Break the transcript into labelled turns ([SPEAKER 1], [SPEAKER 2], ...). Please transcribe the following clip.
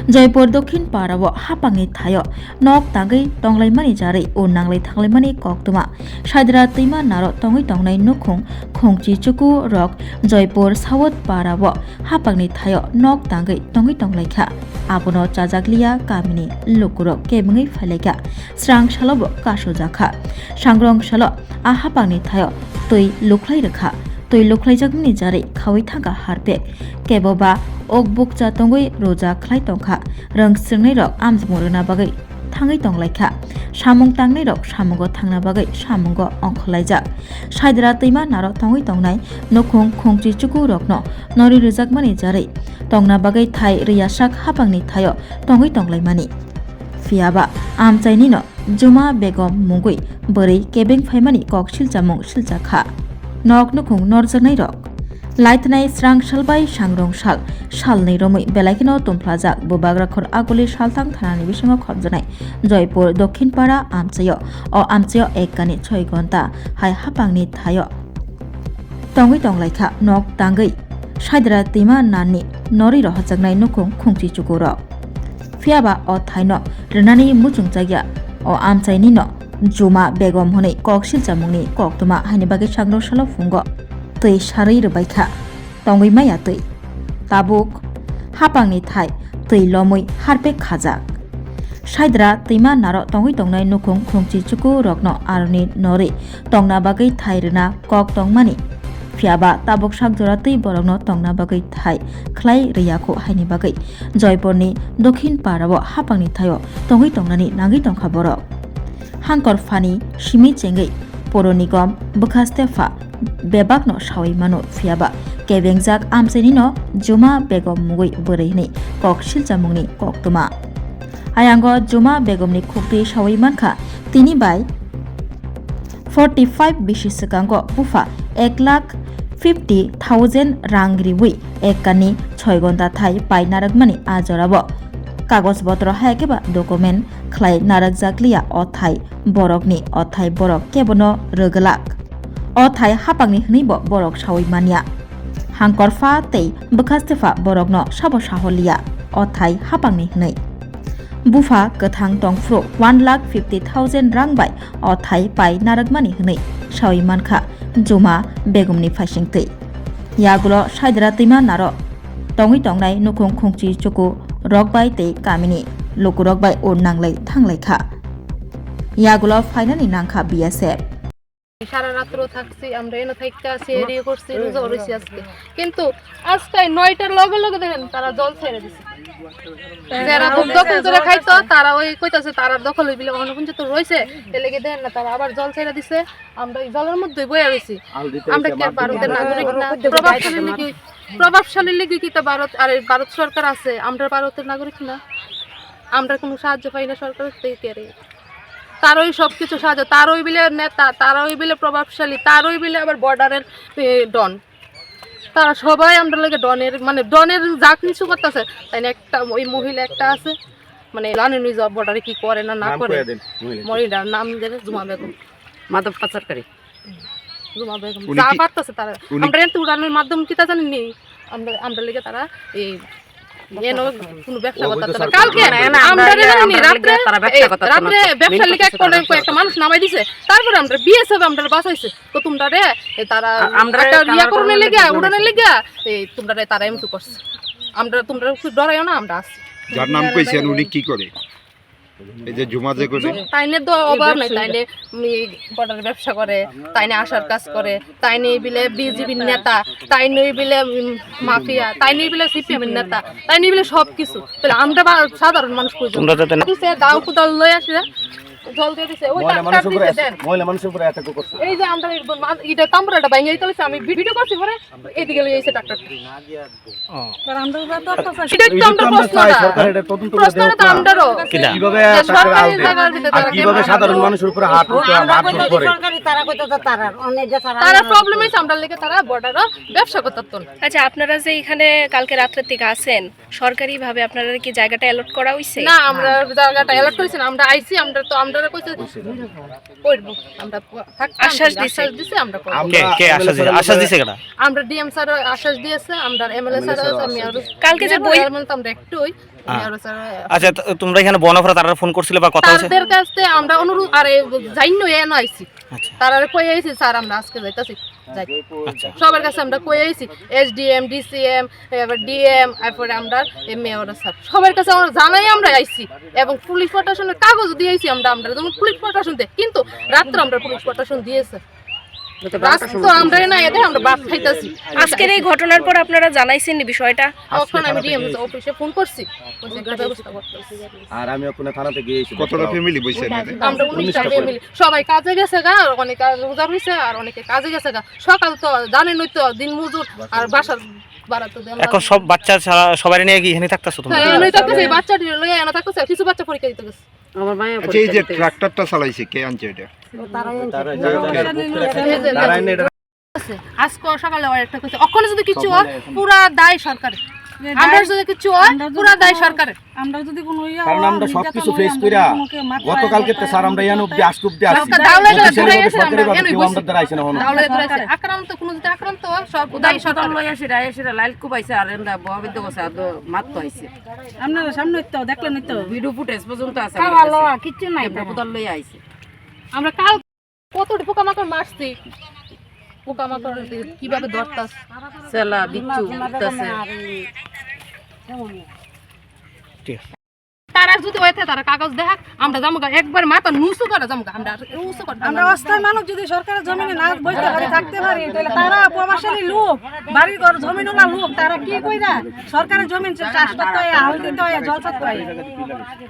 [SPEAKER 1] Joypur Dokhin Parao Hapangni Thaio Nok Tangwi Tonglaimani Jari O Nanglai Thanglaimani Koktuma Shaidra Tima Naro Tangwi Tongnai Nukhung Khongchi Chuku Rok Joypur Sawat Parao Hapangni Thaio Nok Tangwi Tonglaikha Abono Chajak Kamini Lukurok Kebengi Faleka Swrangchati Kasojaka Sangrong Shalo Ahapangni Thaio Tui Luklai Rekha Tui Luklai Jagni Jari Khawai Thanga Harpek Keboba Ok bukcha tongoi roja khlai tongkha rang swngnai rok amjmorona bagai thangai tonglaikha samung tangnai rok samungo thangna bagai samungo ongkhalaijak saidra teima naro tongoi tongnai Nukhung khongchi chuku rokno nori rejakmani jari tongna bagai thai riyasak hapangni thaio tongoi tonglaimani fiaba amchaini no juma begom mungui bari kebeng phaimani kok silchamung siljakha nok nukhung norjaknai rok Laitnai Swrangchati Sangrong Salni Romui Belaikino Tumplajak Bubagrakhor Aguli Saltang Thanani Bisingo Khobjanai Joypur Dokhin Para Amchayo O Amchayo Ekkani 6 ghonta Hai Hapangni Thaio Tongwi Tonglaikha Nok Tangwi Saidra Tima Nani Nori Rohajaknai Nukhung Khungchi Chukuro Fiaba O Thaino Renani Muchungchagya O Amchaini no Juma Begom Honei Kok Silchamungni Koktuma Haini Bagi Sangrong Salo Fungo Tui Sari Rubaikha Tongwi Maya Tui Tabuk Hapangni Thai Tui Lomui Harpek Chajak Saidra Tima Naro Tongwi Tongnai Nukhung Khungchi Chuku Rokno Arni Nori Tongna Bagai Thai Rena Kok Tongmani Fiaba Tabuk Sakjora Tui Borokno Tongna Bagai Thai Khlai Riyakho Haini Bagai Joypurni Dokhin Parao Hapangni Thaio Tongwi Tongnani Nangi Tongkha Borok Hangkor Fani Simi Chengai Poro Nigom Bukhastefa Bebakno Shawai Mano Fiaba Kebengjak Amchainino Juma Begom Mugui Borehni Kok Silchamungni Koktuma Ayango Juma Begomni Khukti Shawai Mankha Tini bai 45 bishi sekango bufa 1,50,000 rang riwi ekani 6 ghonta thai pai narakmani ajorabo Kagos botro haikeba document khlai narakjakliya othai borokni othai borok kebono roglak othai hapangni hnibo borok sawai mania hangkorfa tei bukhastefa borokno sabo saholia othai hapangni hnei bufa kathang tongfro 1,50,000 rang bai othai pai narakmani hnei sawai mankha juma begumni phasingtei yagulo saidra tima naro tongwi tongnai nukhung khungchi chuku rokbai tei kamini lukurok bai o nanglai thanglaikha yagulo finally নাংখা BSF
[SPEAKER 2] সারা রাত্র থাকছি আমরা এনে থাইকা সেরি করছি রোজা রইছি আজকে কিন্তু আজকে 9টার লগে লগে দেখেন তারা জল ছেড়ে দিছে যারা দখল করে খাইতো তারা ওই কইতাছে তারা দখল হইবিলে অন্য পর্যন্ত রইছে এলেগে দেখেন না তারা আবার জল ছেড়ে দিছে আমরা এই জলের মধ্যে বইয়া রইছি আমরা কি ভারতের নাগরিক না প্রভাবশালী লিগে কি তা ভারত সরকার আছে আমরা ভারতের নাগরিক না আমরা কোনো সাহায্য পাই না সরকারের থেকে তারই সবকিছু সাহায্য তারই বিলে নেতা তারই বিলে প্রভাবশালী তারই বিলে আবার বর্ডারের ডন তারা সবাই আমরা লাগে ডনের মানে ডনের যা কিছু করতেছে তাই না একটা ওই মহিলা একটা আছে মানে জানেন ওই বর্ডারে কি করে না না করে মহিলার নাম জানে জুমা বেগম মাদক পাচারকারী জুমা বেগম যা পারতেছে তারা আমরা এত উড়ানোর মাধ্যম কি তা জানেন নি আমরা লেগে তারা এই কোনো ব্যবসা করতে না কালকে আমরা জানি রাতে ব্যবসা লিখে একটা মানুষ নামাই দিছে তারপরে আমরা বিএসএফ আমরা বাঁচাইছে তো তোমরা রে তারা আমরা ইয়া করনে লেগে উড়ানে লেগে তোমরা রে তারা এমন করছে আমরা তোমরা ডরাইও না আমরা আছি
[SPEAKER 3] যার নাম কইছেন উনি কি করে এই যে জুমা যে করে
[SPEAKER 2] তাইনে তো অভাব নাই তাইনে বর্ডারে ব্যবসা করে তাইনে আশার কাজ করে তাইনে বিলে বিজেপি নেতা তাইনে বিলে মাফিয়া তাইনে বিলে সিপিএম নেতা তাইনে বিলে সবকিছু তাহলে আমরা সাধারণ মানুষ কইছো দিছে দাও কুদাল লই আসে জল দিয়ে দিছে ওই ট্রাক্টর দিছে দেন
[SPEAKER 3] মহিলা মানুষের উপরে অ্যাটাক করছে
[SPEAKER 2] এই যে আমরা এটা তাম্বরাটা ভাঙিয়ে দিতেছে আমি ভিডিও করছি পরে এদিকে লই এসে ট্রাক্টর আর আমরা তো এটা তো আমরা
[SPEAKER 3] সরকার এটা তদন্ত করে দেয় কিভাবে কিভাবে সাধারণ মানুষের উপরে হাত করে
[SPEAKER 4] সরকারি তারা কইতো তারা অনেক
[SPEAKER 2] তারা প্রবলেম হইছে আমরা লেগে তারা বর্ডারে ব্যবসা করতেন
[SPEAKER 5] আচ্ছা আপনারা যে এখানে কালকে রাত থেকে আছেন সরকারি ভাবে আপনারা কি জায়গাটা অ্যালট করা হইছে
[SPEAKER 2] না আমরা জায়গাটা অ্যালট করেছি আমরা আইছি আমরা তো আমরা আমরা কইছে করব আমরা
[SPEAKER 5] আশ্বাস
[SPEAKER 2] দিছে আমরা করব
[SPEAKER 6] কে আশ্বাস দিছে কেডা?
[SPEAKER 2] আমরা ডিএম স্যার আশ্বাস দিয়েছে, আমরা এমএলএ স্যার আমি আর
[SPEAKER 5] কালকে যে বই
[SPEAKER 2] আমরা একটুই
[SPEAKER 6] আচ্ছা তোমরা এখানে বনফরা তারা ফোন করছিলে বা কথা হইছে?
[SPEAKER 2] তাদের কাছে আমরা অনুরোধ আরে জাইনো এ না আইছি
[SPEAKER 6] আচ্ছা
[SPEAKER 2] তারা কই আইছি স্যার আমরা আজকে যাইতাছি যাই
[SPEAKER 6] আচ্ছা
[SPEAKER 2] সবার কাছে আমরা কই আইছি এসডিএম ডিসিএম এবার ডিএম তারপরে আমরা মেয়র স্যার সবার কাছে আমরা জানাই আমরা আইছি এবং পুলিশ প্রশাসনের কাগজ দিয়ে আইছি আমরা যেমন পুলিশ প্রশাসন দেয় কিন্তু রাত্রে আমরা পুলিশ প্রশাসন দিয়েছে রাস্তা আমরা না এতে আমরা বাপ খাইতাছি।
[SPEAKER 5] আজকের এই ঘটনার পর আপনারা জানাইছেন বিষয়টা?
[SPEAKER 2] তখন আমি ডিএম অফিসে ফোন করছি বলছে একটা ব্যবস্থা করতেছি।
[SPEAKER 3] আর আমি ওখানে থানাতে গিয়েছি।
[SPEAKER 7] কতটা ফ্যামিলি বইছে না?
[SPEAKER 2] আমরা 19টা ফ্যামিলি সবাই কাজে গেছে গা, আর অনেকে রোজা হইছে আর অনেকে কাজে গেছে গা। সকাল তো জানেনই তো দিন মজুর আর বাসার বাড়াতে দেন।
[SPEAKER 6] এখন সব বাচ্চা সবাই নিয়ে কি এখানে থাকতাছো তোমরা?
[SPEAKER 2] হ্যাঁ এনে থাকতেছে বাচ্চাটি লইয়া এনে থাকতেছে কিছু বাচ্চা পরীক্ষা দিতে গেছে।
[SPEAKER 7] আচ্ছা এই যে ট্রাক্টরটা চালাইছে কে আনছে এটা?
[SPEAKER 2] আজকে সকালে একটা কইছে ওখানে যদি কিছু হয় পুরা দায় সরকারের, আমরা যদি কিছু হয় পুরা দায় সরকারের।
[SPEAKER 4] আমরা যদি কোনো
[SPEAKER 3] কারণ আমরা সবকিছু ফেস কইরা গতকালকে তো স্যার আমরা ইয়ান অবধি আজকে অবধি আসছি।
[SPEAKER 2] দাওলায় ধরে এসে আমরা
[SPEAKER 3] সরকারি ভাবে
[SPEAKER 2] এনে
[SPEAKER 3] কেউ
[SPEAKER 2] বসি।
[SPEAKER 3] আমাদের দ্বারা আইছে না হনো।
[SPEAKER 2] দাওলায় ধরে এসে আক্রান্ত কোনো যদি আক্রান্ত হয় সব দায় সরকার
[SPEAKER 4] লই আসি রায় আসি লাইল কুবাইছে আর এন্ডা ববিদ্য কইছে আর মাত্র আইছে আপনারা সামনে তো দেখলেন তো ভিডিও ফুটেজ পর্যন্ত আছে ভালো কিছু নাই বুদল লই আইছে।
[SPEAKER 2] আমরা কাল কতটি পোকামাকড় মারছি, পোকামাকড় কিভাবে ধরতাস
[SPEAKER 4] সেলা বিচ্ছু উঠতাছে।
[SPEAKER 2] তারা যদি হইতে তারা কাগজ দেখাক আমরা জামুগা একবার মাথা নুসু করে জামুগা আমরা উসু করে
[SPEAKER 4] আমরা অস্থায়ী মানুষ যদি সরকারের জমিনে না বসতে পারি থাকতে পারি তাহলে তারা প্রবাসী লোক বাড়ির ঘর জমিনওয়ালা লোক তারা কি কইরা সরকারের জমিন চাষ করতে হয়, হাল দিতে হয়, জল করতে হয়।